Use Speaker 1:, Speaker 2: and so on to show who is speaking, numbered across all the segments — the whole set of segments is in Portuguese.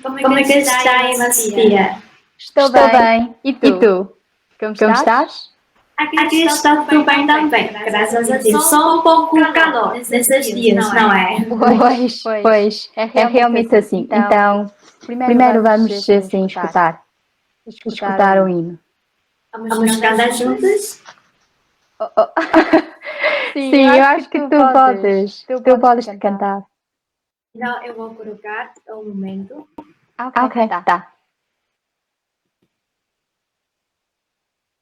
Speaker 1: Como é que está aí, Sofia?
Speaker 2: Estou bem. E tu? Como estás?
Speaker 1: Aqui está tudo bem também, graças a Deus. Só um pouco calor nesses dias, não é?
Speaker 2: Pois. É realmente assim. Então, primeiro vamos assim escutar o hino.
Speaker 1: Vamos cantar juntos?
Speaker 2: Sim, eu acho que tu podes cantar.
Speaker 1: Então, eu vou colocar um momento.
Speaker 2: Ok, tá.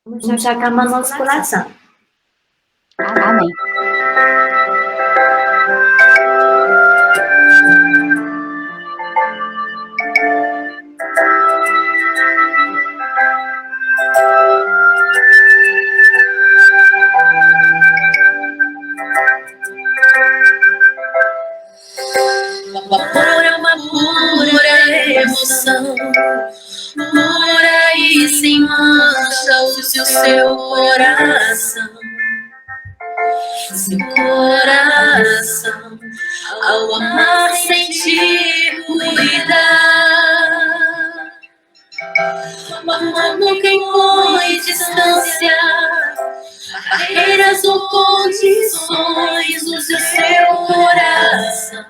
Speaker 1: Vamos acalmar nosso coração.
Speaker 2: Amém.
Speaker 3: O amor é uma pura emoção, pura e sem mancha, use o seu coração. Seu coração, ao amar, sentir, cuidar. O amor nunca impõe distância, barreiras ou condições, use o seu coração.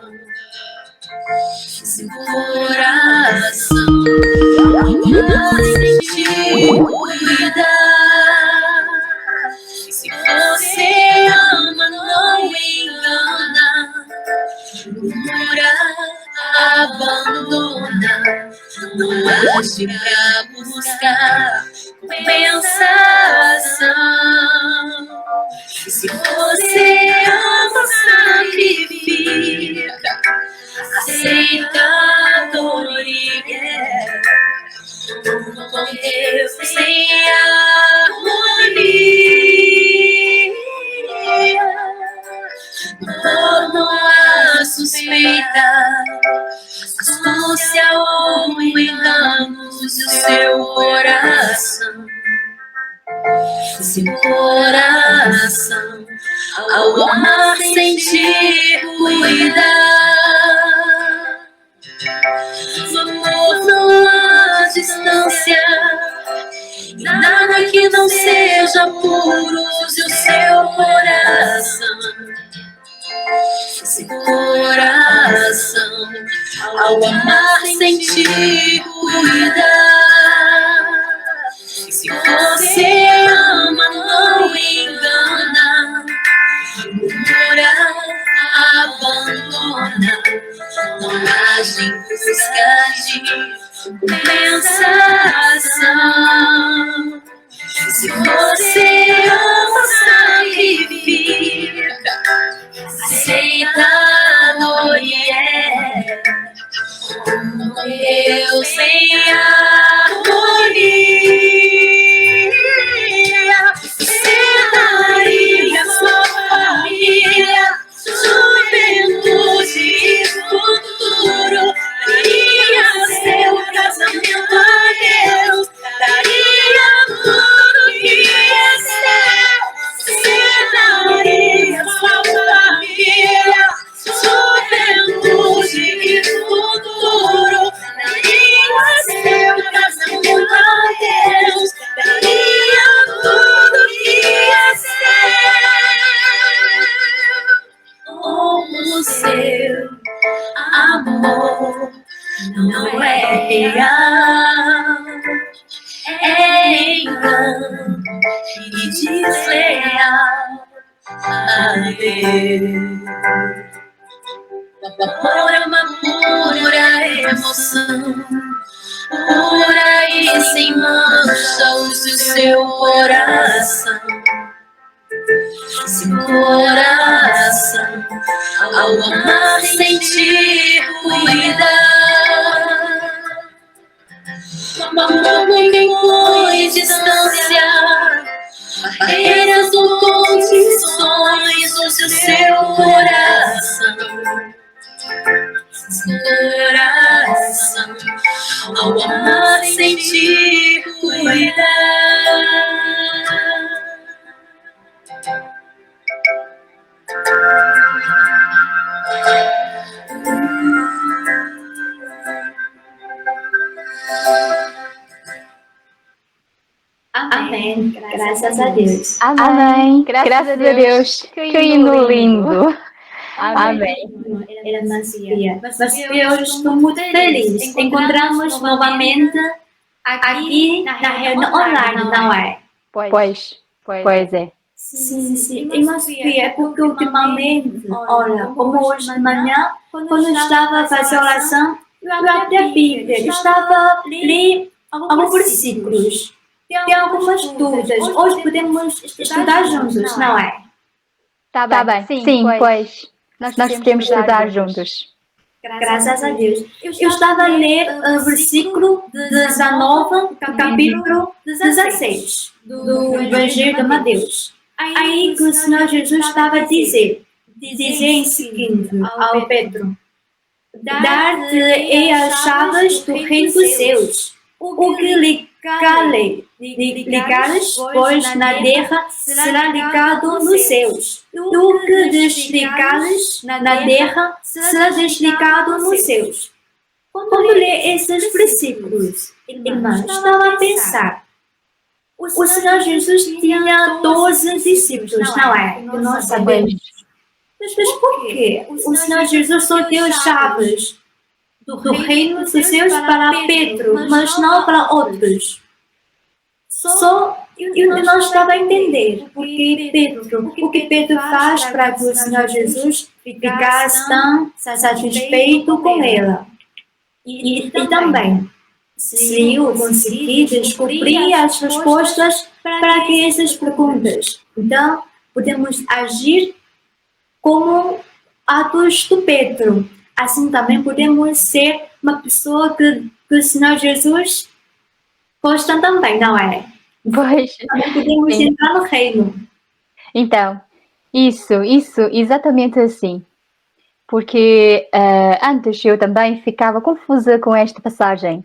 Speaker 3: Seu coração, amar, sentir, cuidar. Se você ama, não engana, murmura, abandona, não age pra buscar compensação. Se você ama, sacrifica, aceita a dor e guerra, com Deus sem harmonia. Não há suspeita, astúcia ou enganos, o seu coração. Seu coração, ao amar, sentir, cuidar. No amor não há distância, e nada que não seja puro, use o seu coração. Seu coração, ao amar, sentir, cuidar. Se você ama, não engana, murmura, abandona, não age em busca de compensação. Se você ama, sacrifica, aceita a dor e como Deus sem harmonia, sentaria sua família, juventude e futuro, daria seu casamento a Deus, daria tudo que é seu, sentaria sua família, juventude e futuro, daria seu casamento a Deus, daria tudo que é seu. O seu amor não é real, é engano e desleal a Deus. O amor é uma pura emoção, pura e sem mancha, use o seu coração. Seu coração, ao amar, sentir, cuidar. O amor nunca impõe distância, barreiras ou condições, use o seu coração. Seu coração, ao amar, sentir, cuidar.
Speaker 1: Graças a Deus.
Speaker 2: Amém. Graças a Deus. Que hino lindo. Amém.
Speaker 1: Irmã Sofia. Mas eu estou muito feliz. Encontramos novamente aqui na reunião online, não é?
Speaker 2: Pois é.
Speaker 1: Sim. Irmã Sofia, é porque ultimamente, olha, como hoje de manhã, quando eu estava a fazer oração, eu abri a Bíblia, eu estava a ler alguns versículos. Tem algumas dúvidas. Hoje podemos estudar juntos, não é?
Speaker 2: Tá bem. Sim, pois. Nós podemos estudar juntos.
Speaker 1: Graças a Deus. Eu estava a ler o versículo 19, do capítulo 16 do Evangelho de Mateus. Aí que o Senhor Jesus estava a dizer em seguinte ao Pedro: dar-te-ei as chaves do reino dos céus. O que ligares, pois, na terra, será ligado nos céus. E o que desligares na terra, será desligado nos céus. Quando lê esses versículos, irmãos, estava a pensar. O Senhor Jesus tinha 12 discípulos, não é? Que nós sabemos. Mas por quê? O Senhor Jesus só deu chaves do reino dos céus para Pedro, mas não para outros. Eu não estava a entender o que Pedro faz para que o Senhor Jesus ficasse tão satisfeito com ela. E também, se eu conseguir descobrir as respostas para essas perguntas, então podemos agir como atos do Pedro. Assim também podemos ser uma pessoa que o Senhor Jesus gosta também, não é?
Speaker 2: Pois.
Speaker 1: Também podemos entrar no reino.
Speaker 2: Então, isso, exatamente assim. Porque antes eu também ficava confusa com esta passagem.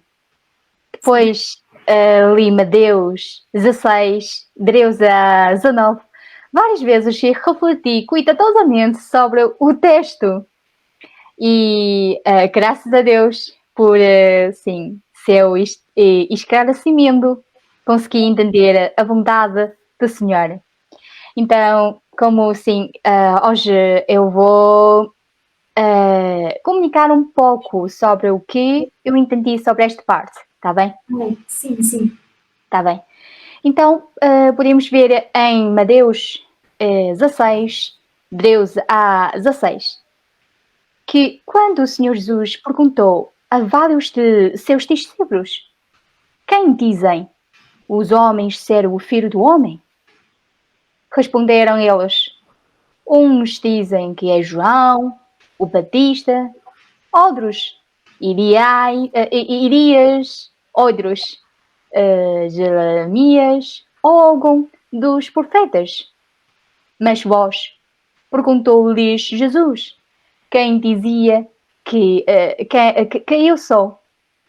Speaker 2: Depois li Mateus 16, Mateus 19. Várias vezes refleti cuidadosamente sobre o texto. E graças a Deus por seu esclarecimento, consegui entender a vontade do Senhor. Então, como hoje eu vou comunicar um pouco sobre o que eu entendi sobre esta parte, está bem?
Speaker 1: Sim.
Speaker 2: Está bem. Então, podemos ver em Mateus 16, Mateus 16, que quando o Senhor Jesus perguntou a vários de seus discípulos: quem dizem os homens ser o Filho do Homem? Responderam eles: uns dizem que é João, o Batista, outros Irias, outros Jeremias ou algum dos profetas. Mas vós, perguntou-lhes Jesus, quem dizia que eu sou?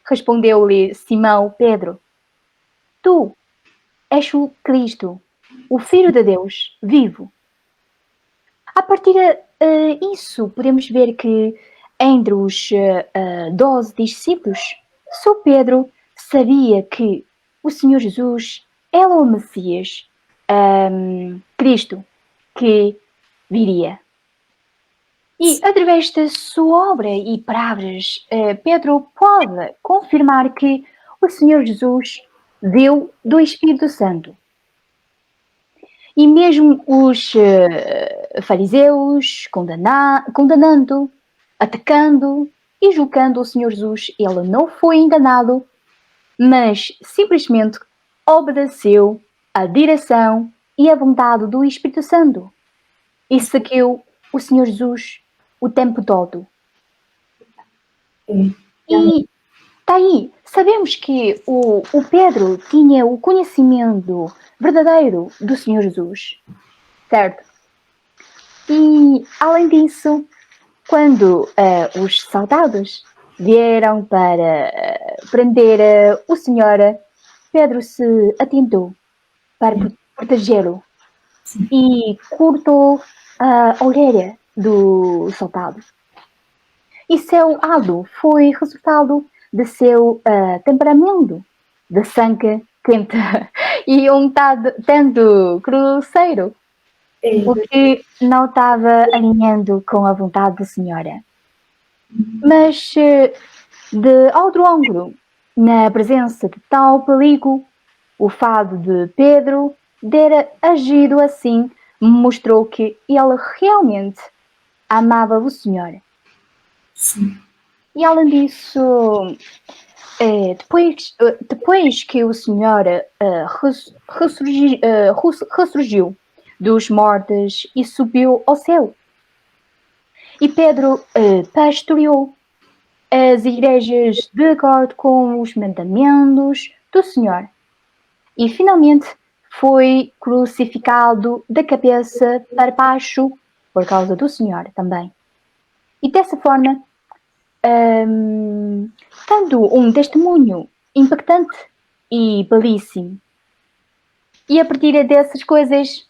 Speaker 2: Respondeu-lhe Simão Pedro: tu és o Cristo, o Filho de Deus vivo. A partir disso, podemos ver que entre os 12 discípulos, só Pedro sabia que o Senhor Jesus era o Messias, Cristo, que viria. E através da sua obra e palavras, Pedro pode confirmar que o Senhor Jesus deu do Espírito Santo. E mesmo os fariseus condenando, atacando e julgando o Senhor Jesus, ele não foi enganado, mas simplesmente obedeceu à direção e à vontade do Espírito Santo e seguiu o Senhor Jesus o tempo todo. E daí, sabemos que o Pedro tinha o conhecimento verdadeiro do Senhor Jesus, certo? E, além disso, quando os soldados vieram para prender o Senhor, Pedro se atentou para protegê-lo e cortou a orelha do soldado. E seu ato foi resultado de seu temperamento de sangue quente e um tanto grosseiro, o que não estava alinhando com a vontade da Senhora. Mas, de outro ângulo, na presença de tal perigo, o fato de Pedro ter agido assim mostrou que ele realmente amava o Senhor.
Speaker 1: Sim.
Speaker 2: E além disso, depois que o Senhor ressurgiu dos mortos e subiu ao céu, e Pedro pastoreou as igrejas de acordo com os mandamentos do Senhor. E finalmente foi crucificado da cabeça para baixo por causa do Senhor também. E dessa forma, dando um testemunho impactante e belíssimo. E a partir dessas coisas,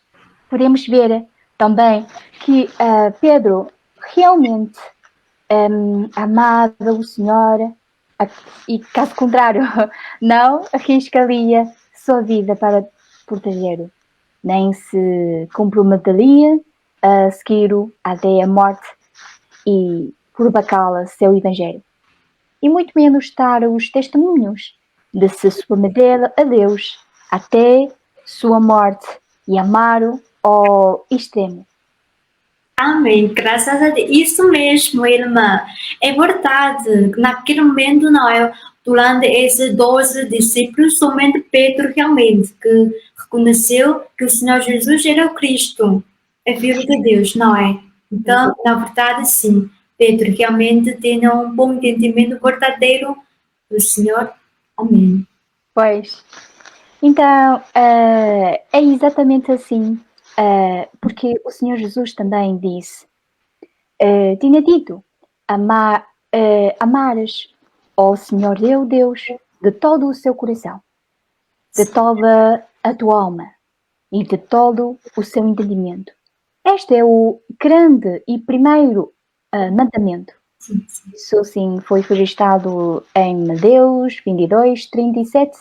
Speaker 2: podemos ver também que Pedro realmente amava o Senhor e, caso contrário, não arriscaria sua vida para protegê-lo, nem se comprometeria a segui-lo até a morte e propagá-la seu evangelho. E muito menos dar os testemunhos de se submeter a Deus até sua morte e amá-lo ao extremo.
Speaker 1: Amém, graças a Deus. Isso mesmo, irmã. É verdade. Naquele momento, não é? Durante esses 12 discípulos, somente Pedro realmente que reconheceu que o Senhor Jesus era o Cristo, é Filho de Deus, não é? Então, na verdade, sim. Pedro realmente tinha um bom entendimento verdadeiro do Senhor. Amém.
Speaker 2: Pois. Então, é exatamente assim. Porque o Senhor Jesus também disse, tinha dito, amares ao Senhor teu Deus de todo o seu coração, de toda a tua alma e de todo o seu entendimento. Este é o grande e primeiro mandamento.
Speaker 1: Sim, sim.
Speaker 2: Isso sim foi registrado em Mateus 22, 37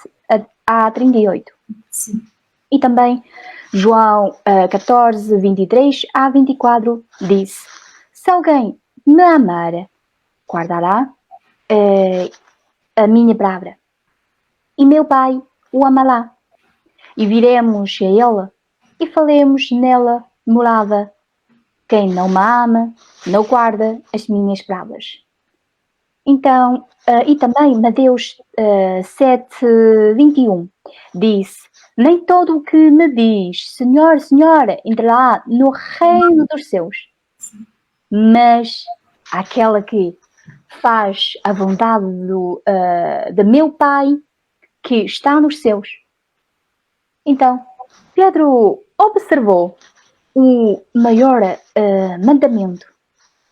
Speaker 2: a 38.
Speaker 1: Sim.
Speaker 2: E também João 14, 23 a 24 diz: se alguém me amar, guardará a minha palavra, e meu Pai o amará, e viremos a ele e faremos nela morada. Quem não me ama, não guarda as minhas palavras. Então, e também Mateus 7, 21 diz: nem todo o que me diz Senhor, Senhora entrará no reino dos céus, mas aquela que faz a vontade de meu Pai que está nos céus. Então, Pedro observou o maior mandamento: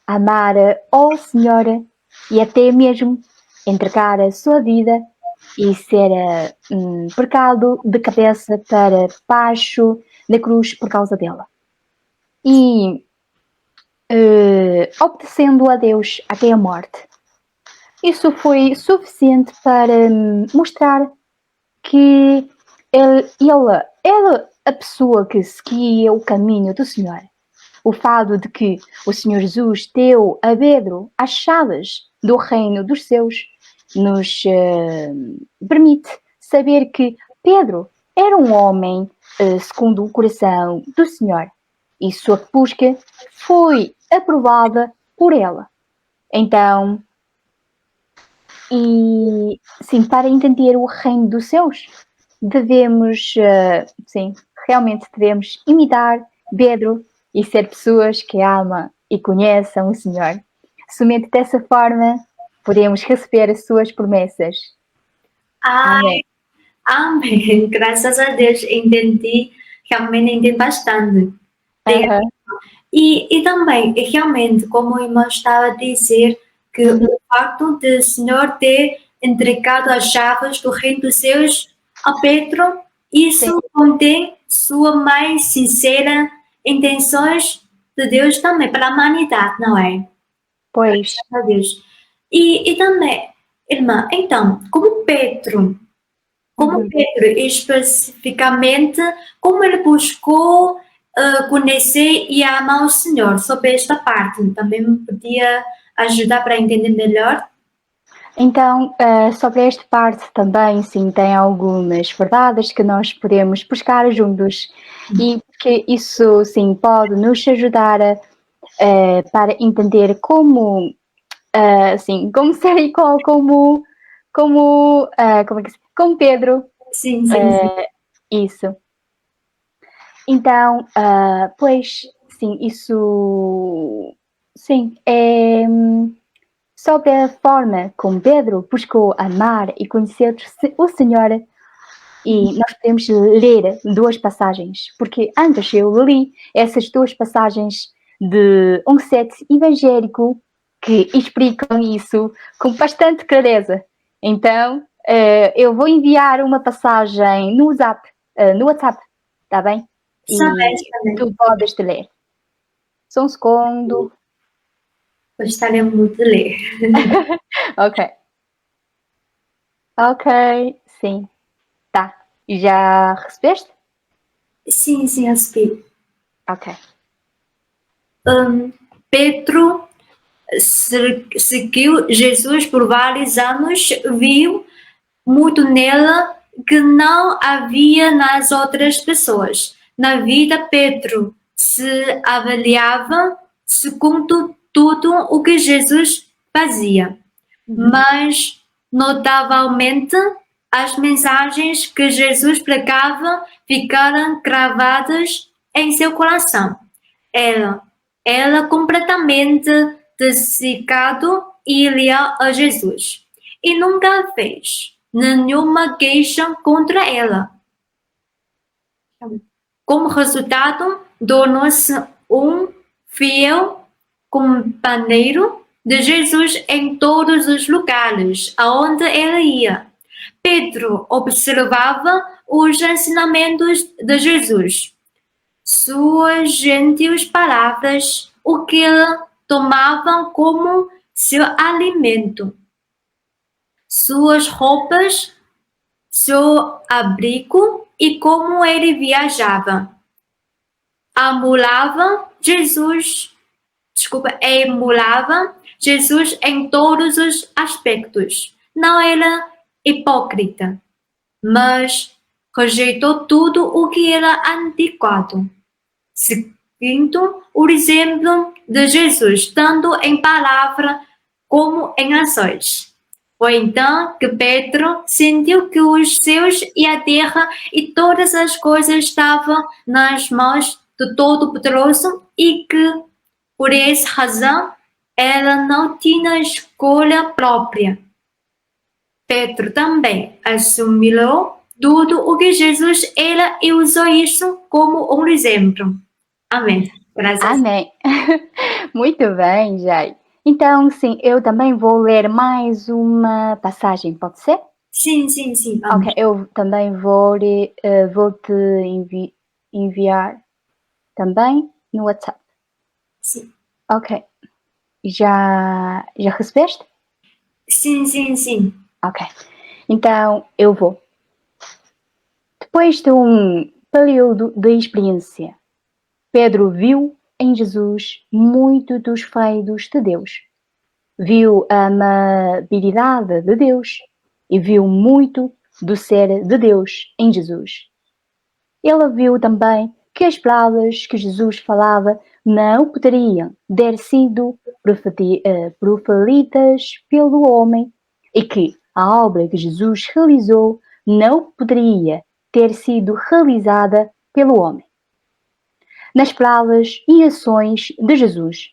Speaker 2: amar ao Senhor e até mesmo entregar a sua vida e ser pecado de cabeça para baixo da cruz por causa dela. E obedecendo a Deus até a morte. Isso foi suficiente para mostrar que ele era a pessoa que seguia o caminho do Senhor. O fato de que o Senhor Jesus deu a Pedro as chaves do reino dos céus nos permite saber que Pedro era um homem segundo o coração do Senhor e sua busca foi aprovada por ela. Então, e sim, para entender o reino dos céus, devemos, realmente devemos imitar Pedro e ser pessoas que amam e conheçam o Senhor. Somente dessa forma podemos receber as suas promessas.
Speaker 1: Amém. Amém. Graças a Deus entendi, realmente entendi bastante. E também, realmente, como o irmão estava a dizer, que o facto de o Senhor ter entregado as chaves do reino dos céus a Pedro, isso contém sua mais sincera intenções de Deus também para a humanidade, não é?
Speaker 2: Pois.
Speaker 1: Graças a Deus. E também, irmã, então, como Pedro como Pedro, especificamente, como ele buscou conhecer e amar o Senhor. Sobre esta parte, também me podia ajudar para entender melhor?
Speaker 2: Então, sobre esta parte também, sim, tem algumas verdades que nós podemos buscar juntos e que isso, sim, pode nos ajudar para entender como, assim, como ser igual, como é que como Pedro,
Speaker 1: Sim, sim.
Speaker 2: isso. Então, pois, sim, isso, sim, é sobre a forma como Pedro buscou amar e conhecer o Senhor. E nós podemos ler duas passagens, porque antes eu li essas duas passagens de um site evangélico que explicam isso com bastante clareza. Então, eu vou enviar uma passagem no WhatsApp, tá bem? E tu podes te ler. Só um segundo.
Speaker 1: Gostaria muito de ler.
Speaker 2: Ok, sim. Tá. E já recebeste?
Speaker 1: Sim, recebi.
Speaker 2: Ok.
Speaker 1: Pedro seguiu Jesus por vários anos, viu muito nela que não havia nas outras pessoas. Na vida, Pedro se avaliava segundo tudo o que Jesus fazia, mas notavelmente as mensagens que Jesus pregava ficaram gravadas em seu coração. Ela completamente dedicado e leal a Jesus, e nunca fez nenhuma queixa contra ela. Como resultado, tornou-se um fiel companheiro de Jesus em todos os lugares aonde ela ia. Pedro observava os ensinamentos de Jesus, suas gentis palavras, o que ele tomava como seu alimento, suas roupas, seu abrigo e como ele viajava. Emulava Jesus em todos os aspectos. Não era hipócrita, mas rejeitou tudo o que era antiquado, seguindo o exemplo de Jesus, tanto em palavra como em ações. Foi então que Pedro sentiu que os céus e a terra e todas as coisas estavam nas mãos do Todo-Poderoso e que, por essa razão, ela não tinha escolha própria. Pedro também assimilou tudo o que Jesus era e usou isso como um exemplo. Amém. Graças a Deus.
Speaker 2: Amém. Muito bem, Jai. Então, sim, eu também vou ler mais uma passagem, pode ser?
Speaker 1: Sim.
Speaker 2: Ok, eu também vou te enviar também no WhatsApp.
Speaker 1: Sim.
Speaker 2: Ok. Já recebeste?
Speaker 1: Sim.
Speaker 2: Ok. Então, eu vou. Depois de um período de experiência, Pedro viu em Jesus muito dos feitos de Deus. Viu a amabilidade de Deus e viu muito do ser de Deus em Jesus. Ele viu também que as palavras que Jesus falava não poderiam ter sido proferidas pelo homem e que a obra que Jesus realizou não poderia ter sido realizada pelo homem. Nas palavras e ações de Jesus,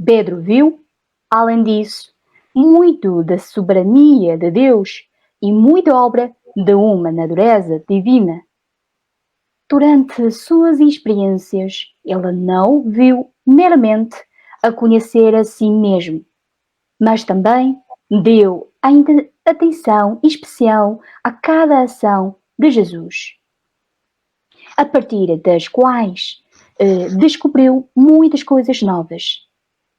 Speaker 2: Pedro viu, além disso, muito da soberania de Deus e muita obra de uma natureza divina. Durante suas experiências, ele não viu meramente a conhecer a si mesmo, mas também deu atenção especial a cada ação de Jesus, a partir das quais descobriu muitas coisas novas,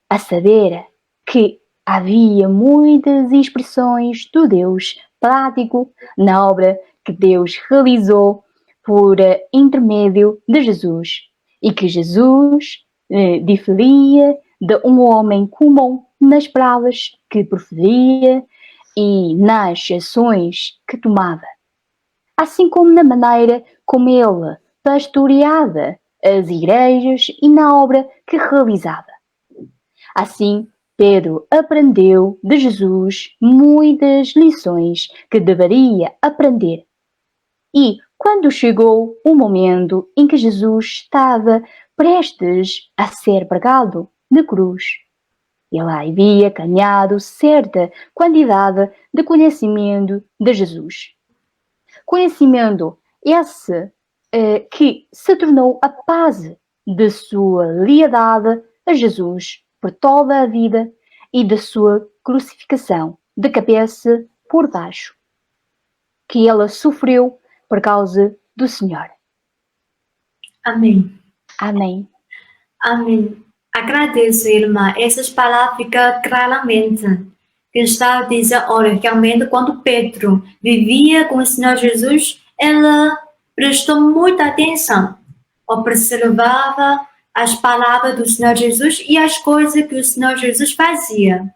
Speaker 2: a saber que havia muitas expressões do Deus prático na obra que Deus realizou por intermédio de Jesus e que Jesus diferia de um homem comum nas palavras que proferia e nas ações que tomava, assim como na maneira como ele pastoreava as igrejas e na obra que realizava. Assim, Pedro aprendeu de Jesus muitas lições que deveria aprender. E quando chegou o momento em que Jesus estava prestes a ser pregado na cruz, ele havia ganhado certa quantidade de conhecimento de Jesus. Conhecimento esse que se tornou a base de sua lealdade a Jesus por toda a vida e da sua crucificação de cabeça por baixo, que ela sofreu por causa do Senhor.
Speaker 1: Amém.
Speaker 2: Amém.
Speaker 1: Amém. Agradeço, irmã. Essas palavras ficam claramente. Que está a dizer, olha, realmente quando Pedro vivia com o Senhor Jesus, ela prestou muita atenção. Observava as palavras do Senhor Jesus e as coisas que o Senhor Jesus fazia.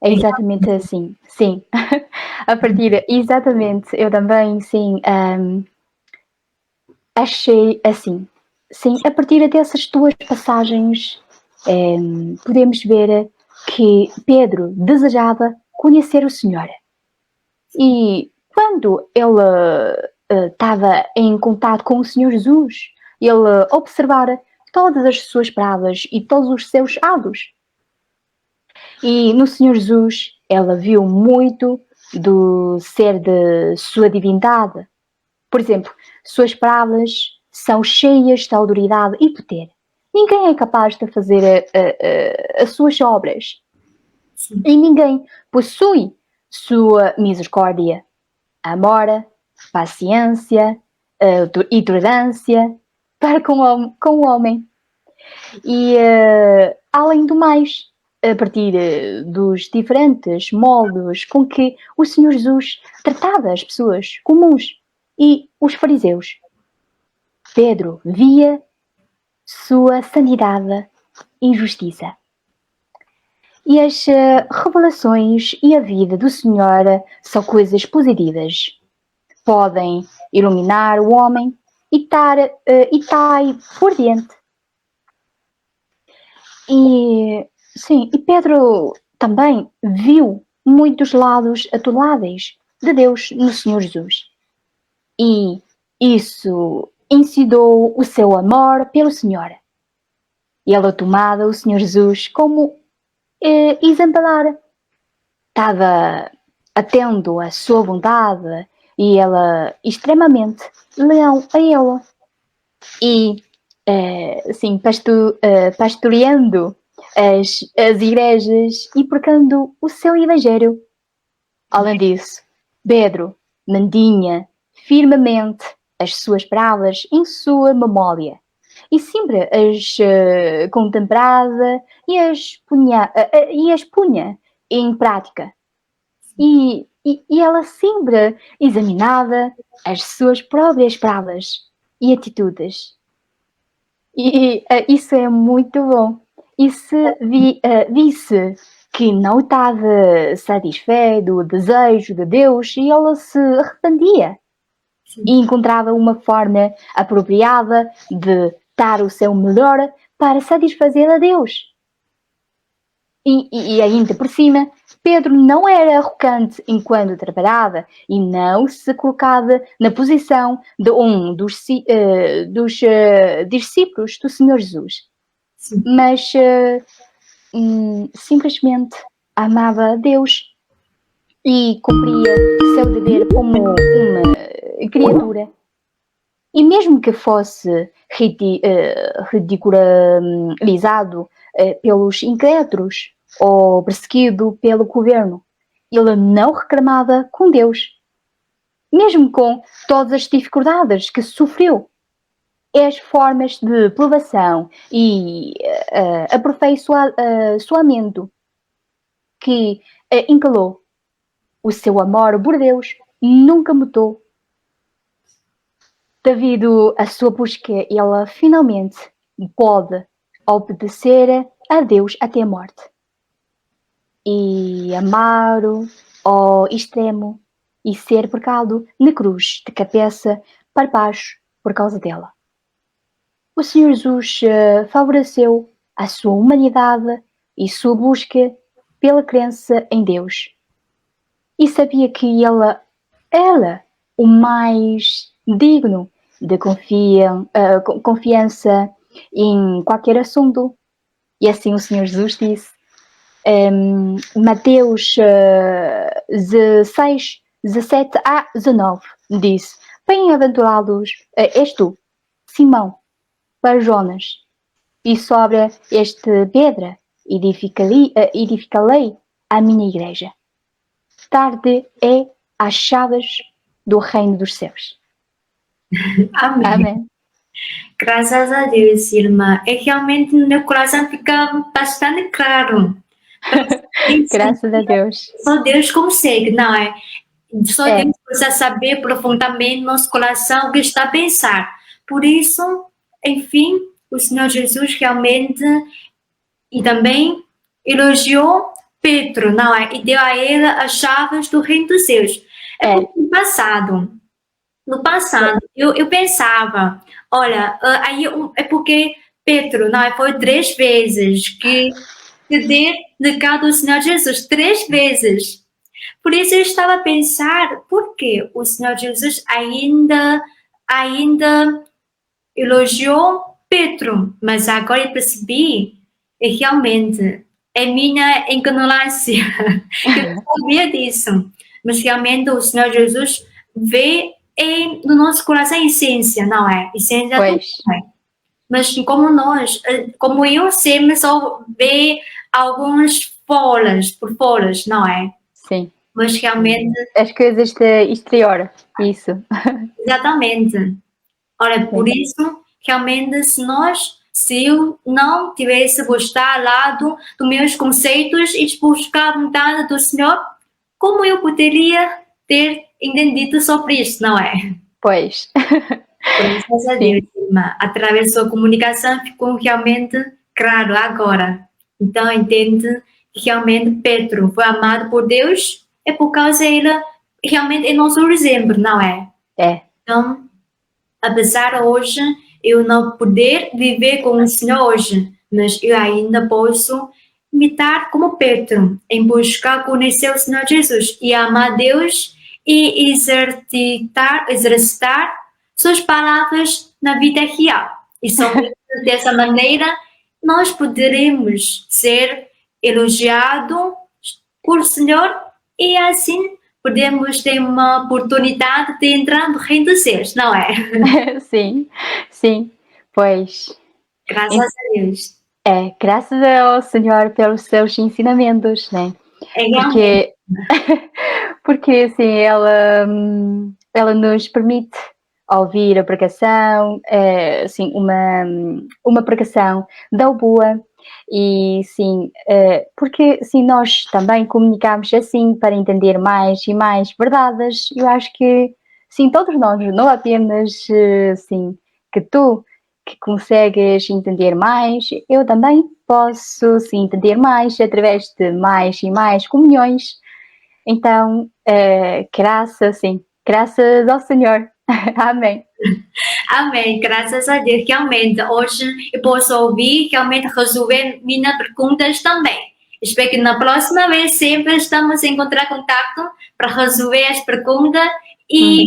Speaker 2: É exatamente assim, sim. A partir, exatamente, eu também, sim, achei assim. Sim, a partir dessas duas passagens, podemos ver que Pedro desejava conhecer o Senhor. E quando ele estava em contato com o Senhor Jesus, ele observara todas as suas palavras e todos os seus atos. E no Senhor Jesus, ela viu muito do ser de sua divindade. Por exemplo, suas palavras são cheias de autoridade e poder. Ninguém é capaz de fazer as suas obras.
Speaker 1: Sim.
Speaker 2: E ninguém possui sua misericórdia, amor, paciência e tolerância para com o homem. E, além do mais, a partir dos diferentes modos com que o Senhor Jesus tratava as pessoas comuns e os fariseus, Pedro via sua sanidade e justiça. E as revelações e a vida do Senhor são coisas positivas. Podem iluminar o homem e estar por dentro. E sim, e Pedro também viu muitos lados atuláveis de Deus no Senhor Jesus. E isso incitou o seu amor pelo Senhor. E ela tomava o Senhor Jesus como exemplar. Estava atento à sua vontade e ela extremamente leal a ele. E assim, pastoreando as igrejas e pregando o seu evangelho. Além disso, Pedro mantinha firmemente as suas palavras em sua memória e sempre as contemplava e as punha em prática. E ela sempre examinava as suas próprias palavras e atitudes. E isso é muito bom. E se visse que não estava satisfeito do desejo de Deus, e ela se arrependia. Sim. E encontrava uma forma apropriada de dar o seu melhor para satisfazer a Deus. E ainda por cima, Pedro não era arrogante enquanto trabalhava e não se colocava na posição de um dos discípulos do Senhor Jesus. Sim. Mas simplesmente amava a Deus e cumpria seu dever como uma criatura. E mesmo que fosse ridicularizado pelos incrédulos ou perseguido pelo governo, ele não reclamava com Deus, mesmo com todas as dificuldades que sofreu, as formas de provação e aperfeiçoamento que encalou. O seu amor por Deus nunca mudou devido à sua busca, ela finalmente pode obedecer a Deus até a morte. E amar-o ao extremo e ser pregado na cruz, de cabeça para baixo, por causa dela. O Senhor Jesus favoreceu a sua humanidade e sua busca pela crença em Deus. E sabia que ela era o mais digno de confiança em qualquer assunto. E assim o Senhor Jesus disse, Mateus 16, 17 a 19, disse: Bem-aventurados és tu, Simão, Barjonas, e sobre esta pedra edificarei a minha igreja. Tarde é as chaves do reino dos céus.
Speaker 1: Amém.
Speaker 2: Amém.
Speaker 1: Graças a Deus, irmã. É realmente no meu coração fica bastante claro.
Speaker 2: Graças a Deus.
Speaker 1: Só Deus consegue, não é? Só
Speaker 2: É.
Speaker 1: Deus precisa saber profundamente nosso coração o que está a pensar. Por isso, enfim, o Senhor Jesus realmente e também elogiou Pedro, não é? E deu a ele as chaves do reino dos céus.
Speaker 2: É.
Speaker 1: Porque no passado, eu pensava, olha, aí é porque Pedro, não é? Foi 3 vezes que ter negado o Senhor Jesus, 3 vezes. Por isso eu estava a pensar, por que o Senhor Jesus ainda elogiou Pedro? Mas agora eu percebi, realmente, é minha ignorância, eu não sabia disso. Mas realmente o Senhor Jesus vê no nosso coração a essência, não é? A essência do
Speaker 2: Pois.
Speaker 1: Mas como eu sempre só vê algumas folhas, por folhas, não é?
Speaker 2: Sim.
Speaker 1: Mas realmente,
Speaker 2: As coisas de exterior. Isso.
Speaker 1: exatamente. Olha, por isso, realmente, se eu não tivesse gostado lá dos meus conceitos e buscar a vontade do Senhor, como eu poderia ter entendido sobre isso, não é?
Speaker 2: Pois.
Speaker 1: Graças a Deus, irmã. Através da sua comunicação ficou realmente claro agora. Então, entende que realmente Pedro foi amado por Deus é por causa ele realmente é nosso exemplo, não é?
Speaker 2: É.
Speaker 1: Então, apesar hoje eu não poder viver com o Senhor hoje, mas eu ainda posso imitar como Pedro, em buscar conhecer o Senhor Jesus e amar Deus e exercitar suas palavras na vida real. E somente dessa maneira nós poderemos ser elogiados por Senhor e assim podemos ter uma oportunidade de entrar no reino dos céus, não é?
Speaker 2: Sim, sim. Pois.
Speaker 1: Graças a Deus.
Speaker 2: É, graças ao Senhor pelos seus ensinamentos, né?
Speaker 1: É realmente.
Speaker 2: Porque assim, ela nos permite ouvir a pregação, assim, uma pregação da boa e sim, porque assim, nós também comunicamos assim para entender mais e mais verdades. Eu acho que sim, todos nós, não apenas assim, que tu que consegues entender mais, eu também posso sim, entender mais através de mais e mais comunhões. Então, graças ao Senhor. Amém.
Speaker 1: Amém, graças a Deus. Realmente, hoje eu posso ouvir, realmente resolver minhas perguntas também. Espero que na próxima vez sempre estamos a encontrar contato para resolver as perguntas e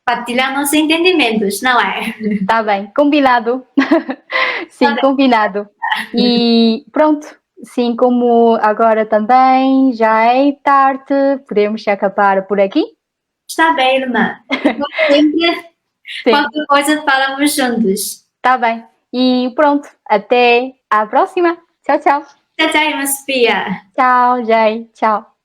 Speaker 1: partilhar nossos entendimentos, não é?
Speaker 2: Tá bem, combinado. Sim, combinado. E pronto, sim, como agora também já é tarde, podemos acabar por aqui?
Speaker 1: Está bem, irmã. Sempre, qualquer coisa falamos juntos.
Speaker 2: Tá bem. E pronto, até a próxima. Tchau, tchau.
Speaker 1: Tchau, tchau, irmã Sofia.
Speaker 2: Tchau, Jay. Tchau.